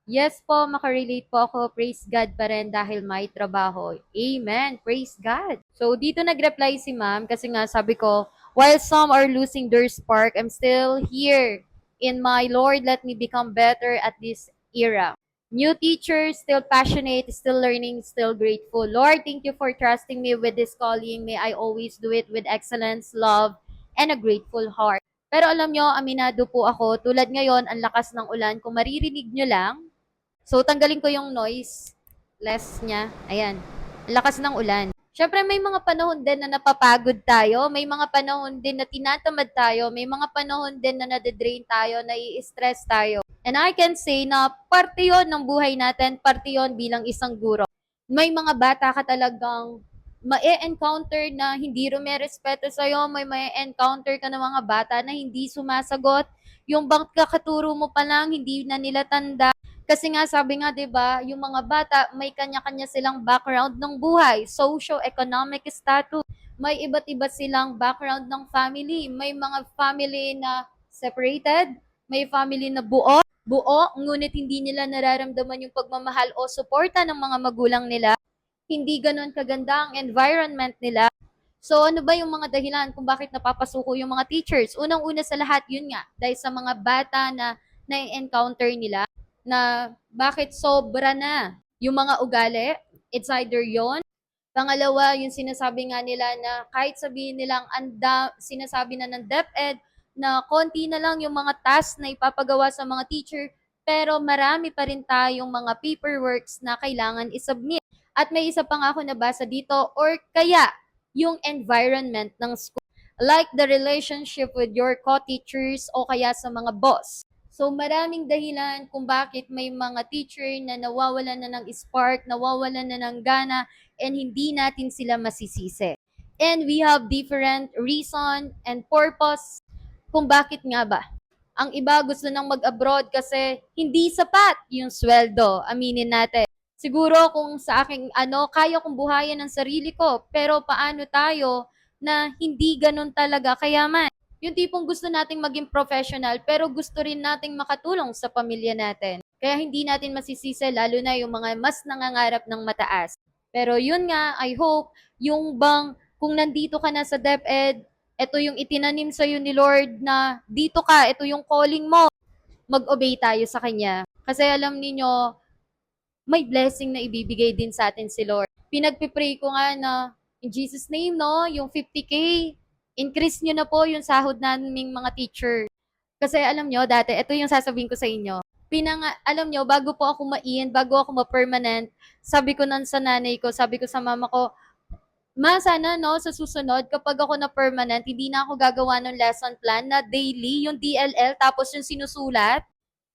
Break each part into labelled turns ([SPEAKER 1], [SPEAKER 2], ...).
[SPEAKER 1] Yes po, makarelate po ako. Praise God pa rin dahil may trabaho. Amen. Praise God. So, dito nag-reply si ma'am kasi nga sabi ko, while some are losing their spark, I'm still here. In my Lord, let me become better at this era. New teachers, still passionate, still learning, still grateful. Lord, thank you for trusting me with this calling. May I always do it with excellence, love, and a grateful heart. Pero alam nyo, aminado po ako, tulad ngayon, ang lakas ng ulan, kung maririnig nyo lang, so, tanggalin ko yung noise less niya. Ayan. Ang lakas ng ulan. Siyempre, may mga panahon din na napapagod tayo. May mga panahon din na tinatamad tayo. May mga panahon din na nade-drain tayo, nai-stress tayo. And I can say na parte yon ng buhay natin, parte yon bilang isang guro. May mga bata ka talagang ma-encounter na hindi rumerespeto sa'yo, may ma-encounter ka ng mga bata na hindi sumasagot, yung bang kakaturo mo pa lang, hindi na nila tanda, kasi nga sabi nga 'di ba, yung mga bata may kanya-kanya silang background ng buhay, socio-economic status. May iba't iba silang background ng family. May mga family na separated, may family na buo, ngunit hindi nila nararamdaman yung pagmamahal o suporta ng mga magulang nila. Hindi ganoon kaganda ang environment nila. So ano ba yung mga dahilan kung bakit napapasuko yung mga teachers? Unang-una sa lahat, yun nga, dahil sa mga bata na na-encounter nila na bakit sobra na yung mga ugali. It's either yon. Pangalawa, yung sinasabi nga nila na kahit sabihin nilang sinasabi na ng DepEd na konti na lang yung mga task na ipapagawa sa mga teacher, pero marami pa rin tayong mga paperworks na kailangan isubmit. At may isa pa nga ako nabasa dito, or kaya yung environment ng school, like the relationship with your co-teachers o kaya sa mga boss. So maraming dahilan kung bakit may mga teacher na nawawalan na ng spark, nawawalan na ng gana, and hindi natin sila masisisi. And we have different reason and purpose kung bakit nga ba. Ang iba gusto nang mag-abroad kasi hindi sapat yung sweldo, aminin natin. Siguro kung sa aking kaya kong buhayin ang sarili ko, pero paano tayo na hindi ganun talaga kayaman? Yung tipong gusto nating maging professional, pero gusto rin nating makatulong sa pamilya natin. Kaya hindi natin masisisi, lalo na yung mga mas nangangarap ng mataas. Pero yun nga, I hope, yung bang kung nandito ka na sa DepEd, ito yung itinanim sa'yo ni Lord na dito ka, ito yung calling mo, mag-obey tayo sa Kanya. Kasi alam niyo may blessing na ibibigay din sa atin si Lord. Pinagpipray ko nga na in Jesus name, no, yung 50K, increase nyo na po yung sahod naming mga teacher. Kasi alam nyo, dati, ito yung sasabihin ko sa inyo. Alam nyo, bago po ako bago ako ma-permanent, sabi ko nan sa nanay ko, sabi ko sa mama ko, Ma, sana no, sa susunod, kapag ako na permanent, hindi na ako gagawa ng lesson plan na daily, yung DLL, tapos yung sinusulat.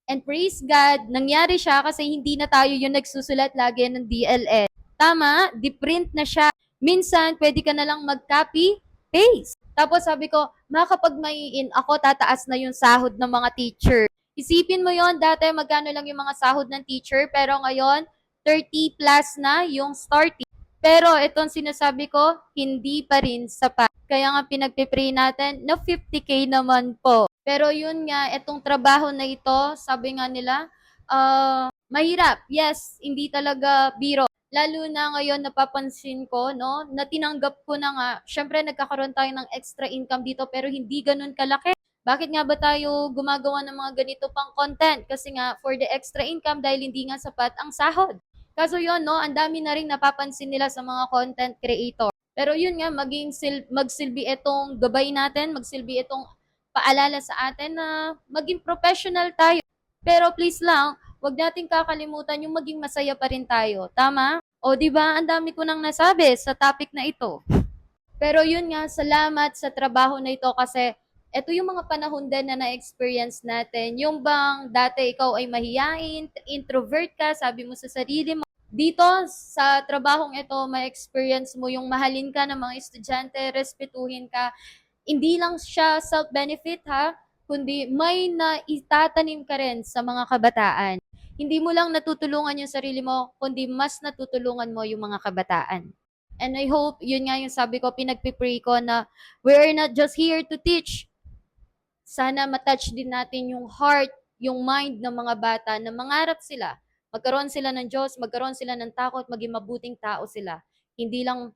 [SPEAKER 1] And praise God, nangyari siya kasi hindi na tayo yung nagsusulat lagi ng DLL. Tama, di-print na siya. Minsan, pwede ka na lang mag-copy, paste. Tapos sabi ko, kapag may in ako, tataas na yung sahod ng mga teacher. Isipin mo yon, dati magkano lang yung mga sahod ng teacher, pero ngayon, 30 plus na yung starting. Pero itong sinasabi ko, hindi pa rin sapat. Kaya nga pinagpipray natin na 50K naman po. Pero yun nga, itong trabaho na ito, sabi nga nila, mahirap. Yes, hindi talaga biro. Lalo na ngayon napapansin ko, no, na tinanggap ko na nga, syempre nagkakaroon tayo ng extra income dito pero hindi ganun kalaki. Bakit nga ba tayo gumagawa ng mga ganito pang content? Kasi nga, for the extra income dahil hindi nga sapat ang sahod. Kaso yun, no, ang dami na rin napapansin nila sa mga content creator. Pero yun nga, magsilbi itong gabay natin, magsilbi itong paalala sa atin na maging professional tayo. Pero please lang, wag nating kakalimutan yung maging masaya pa rin tayo. Tama? O di ba ang dami ko nang nasabi sa topic na ito. Pero yun nga, salamat sa trabaho na ito kasi ito yung mga panahon din na na-experience natin. Yung bang dati ikaw ay mahiyain, introvert ka, sabi mo sa sarili mo, dito sa trabahong ito, ma-experience mo yung mahalin ka ng mga estudyante, respetuhin ka. Hindi lang siya self-benefit ha, kundi may naitatanim ka rin sa mga kabataan. Hindi mo lang natutulungan yung sarili mo, kundi mas natutulungan mo yung mga kabataan. And I hope, yun nga yung sabi ko, pinagpipray ko na we're not just here to teach. Sana matouch din natin yung heart, yung mind ng mga bata na mangarap sila. Magkaroon sila ng Diyos, magkaroon sila ng takot, maging mabuting tao sila. Hindi lang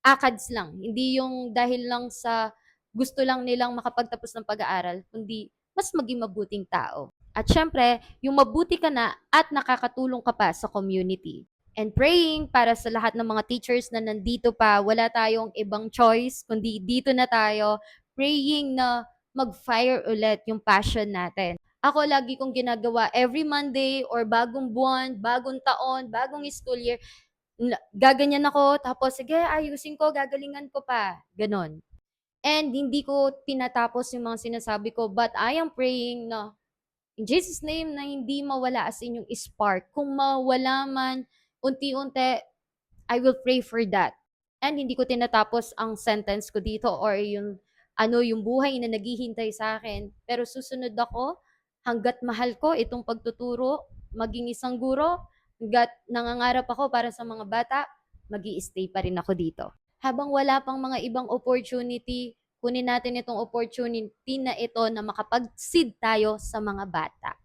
[SPEAKER 1] ACADS lang. Hindi yung dahil lang sa gusto lang nilang makapagtapos ng pag-aaral, kundi mas maging mabuting tao. At syempre, yung mabuti ka na at nakakatulong ka pa sa community. And praying para sa lahat ng mga teachers na nandito pa, wala tayong ibang choice, kundi dito na tayo, praying na mag-fire ulit yung passion natin. Ako lagi kong ginagawa every Monday or bagong buwan, bagong taon, bagong school year, gaganyan ako, tapos sige, ayusin ko, gagalingan ko pa. Ganon. And hindi ko tinatapos yung mga sinasabi ko, but I am praying na in Jesus' name na hindi mawala as in yung spark. Kung mawala man, unti-unti, I will pray for that. And hindi ko tinatapos ang sentence ko dito or yung yung buhay na naghihintay sa akin. Pero susunod ako hanggat mahal ko itong pagtuturo, maging isang guro, hanggat nangangarap ako para sa mga bata, magi-stay pa rin ako dito. Habang wala pang mga ibang opportunity, kunin natin itong opportunity na ito na makapag-seed tayo sa mga bata.